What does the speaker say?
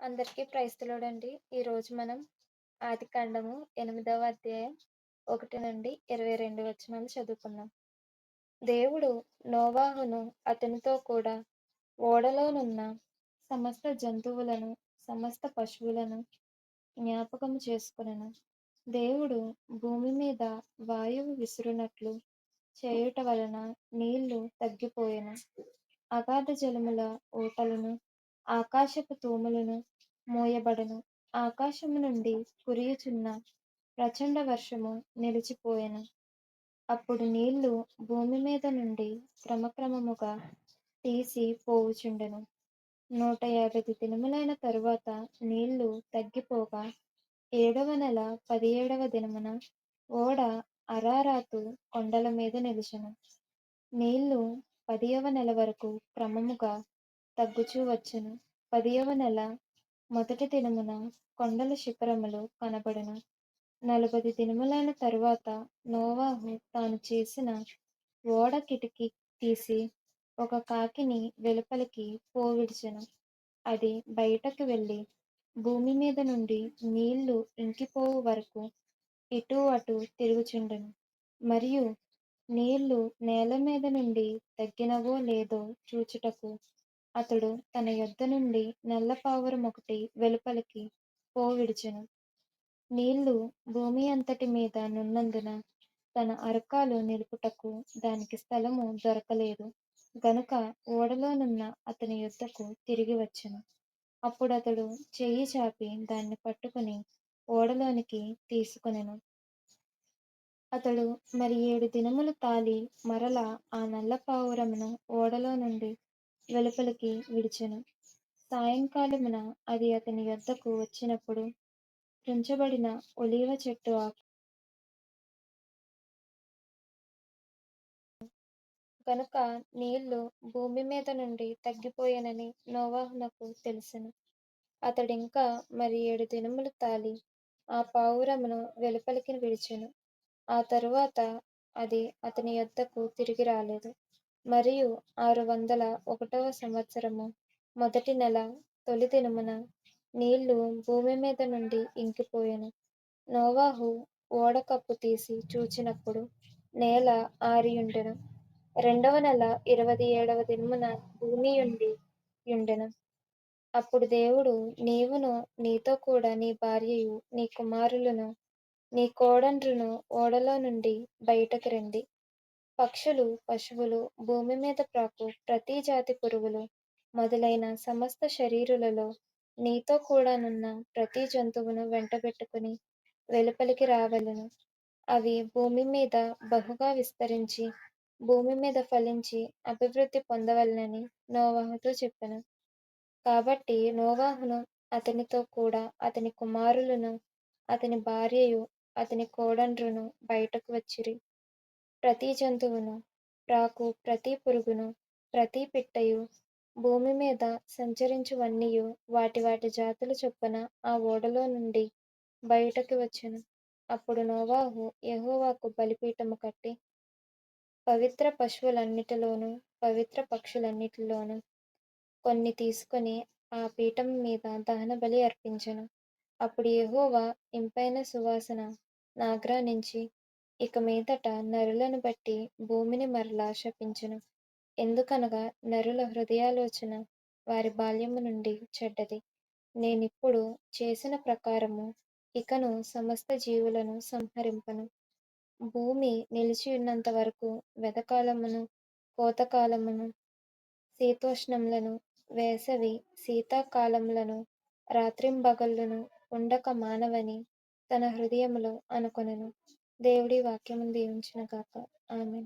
అందరికీ praise the lord అండి. ఈరోజు మనం ఆదికాండము 8వ అధ్యాయం 1 నుండి 22 వచనాలు చదువుకుందాం. దేవుడు నోవాహును అతనితో కూడా ఓడలోనున్న సమస్త జంతువులను సమస్త పశువులను జ్ఞాపకము చేసుకొనెను. దేవుడు భూమి మీద వాయువు విసురునట్లు చేయుట వలన నీళ్లు తగ్గిపోయెను. అగాధ జలముల ఊటలను ఆకాశపు తూములను మూయబడెను. ఆకాశము నుండి కురియుచున్న ప్రచండ వర్షము నిలిచిపోయెను. అప్పుడు నీళ్లు భూమి మీద నుండి క్రమక్రమముగా తీసి పోవుచుండెను. 150 దినములైన తరువాత నీళ్లు తగ్గిపోగా 7వ నెల 17వ దినమున ఓడ అరారాతు కొండల మీద నిలిచెను. నీళ్లు 10వ నెల వరకు క్రమముగా తగ్గుచూ వచ్చెను. 10వ నెల మొదటి దినమున కొండల శిఖరములు కనబడెను. 40 దినములైన తరువాత నోవాహు తాను చేసిన ఓడ కిటికీ తీసి ఒక కాకిని వెలుపలికి పోవిడిచెను. అది బయటకు వెళ్ళి భూమి మీద నుండి నీళ్లు ఇంకిపోవు వరకు ఇటూ అటూ తిరుగుచుండెను. మరియు నీళ్లు నేల మీద నుండి తగ్గినవో లేదో చూచుటకు అతడు తన యొద్ద నుండి నల్ల పావురమొకటి వెలుపలికి పోవిడిచెను. నీళ్లు భూమి అంతటి మీద నున్నందున తన అరకాలు నిలుపుటకు దానికి స్థలము దొరకలేదు గనుక ఓడలోనున్న అతని యొద్దకు తిరిగి వచ్చెను. అప్పుడతడు చెయ్యి చాపి దాన్ని పట్టుకుని ఓడలోనికి తీసుకొనెను. అతడు మరి 7 దినములు తాలి మరల ఆ నల్ల పావురమును ఓడలో నుండి వెలుపలికి విడిచెను. సాయంకాలమున అది అతని యొద్దకు వచ్చినప్పుడు తుంచబడిన ఒలీవ చెట్టు ఆకు గనుక నీళ్లు భూమి మీద నుండి తగ్గిపోయెనని నోవాహునకు తెలిసెను. అతడింకా మరి 7 దినములు తాలి ఆ పావురమును వెలుపలికి విడిచెను. ఆ తరువాత అది అతని యొద్దకు తిరిగి రాలేదు. మరియు 601వ సంవత్సరము మొదటి నెల తొలి దినమున నీళ్లు భూమి మీద నుండి ఇంకిపోయెను. నోవాహు ఓడ కప్పు తీసి చూచినప్పుడు నేల ఆరియుండెను. 2వ నెల 27వ దినమున భూమి యుండెను. అప్పుడు దేవుడు, నీవును నీతో కూడా నీ భార్యయు నీ కుమారులను నీ కోడండ్రును ఓడలో నుండి బయటకు రండి. పక్షులు పశువులు భూమి మీద ప్రాకు ప్రతి జాతి పురుగులు మొదలైన సమస్త శరీరులలో నీతో కూడానున్న ప్రతి జంతువును వెంటబెట్టుకుని వెలుపలికి రావలెను. అవి భూమి మీద బహుగా విస్తరించి భూమి మీద ఫలించి అభివృద్ధి పొందవలెనని నోవాహుతో చెప్పెను. కాబట్టి నోవాహును అతనితో కూడా అతని కుమారులను అతని భార్యయు అతని కోడండ్రును బయటకు వచ్చిరి. ప్రతి జంతువును ప్రాకు ప్రతి పురుగును ప్రతి పిట్టయు భూమి మీద సంచరించువన్నీయు వాటి వాటి జాతుల చొప్పున ఆ ఓడలో నుండి బయటకు వచ్చెను. అప్పుడు నోవాహు యెహోవాకు బలిపీఠము కట్టి పవిత్ర పశువులన్నిటిలోనూ పవిత్ర పక్షులన్నిటిలోనూ కొన్ని తీసుకొని ఆ పీఠం మీద దహనబలి అర్పించెను. అప్పుడు యెహోవా ఇంపైన సువాసన నాగ్రానించి ఇక మీదట నరులను బట్టి భూమిని మరలా శపించెను. ఎందుకనగా నరుల హృదయాలోచన వారి బాల్యము నుండి చెడ్డది. నేనిప్పుడు చేసిన ప్రకారము ఇకను సమస్త జీవులను సంహరింపను. భూమి నిలిచియున్నంత వరకు వెదకాలమును కోతకాలమును శీతోష్ణములను వేసవి శీతాకాలములను రాత్రింబగళ్ళును ఉండక మానవని తన హృదయములో అనుకొనెను. దేవుడి వాక్యమును దీవించును గాక. ఆమేన్.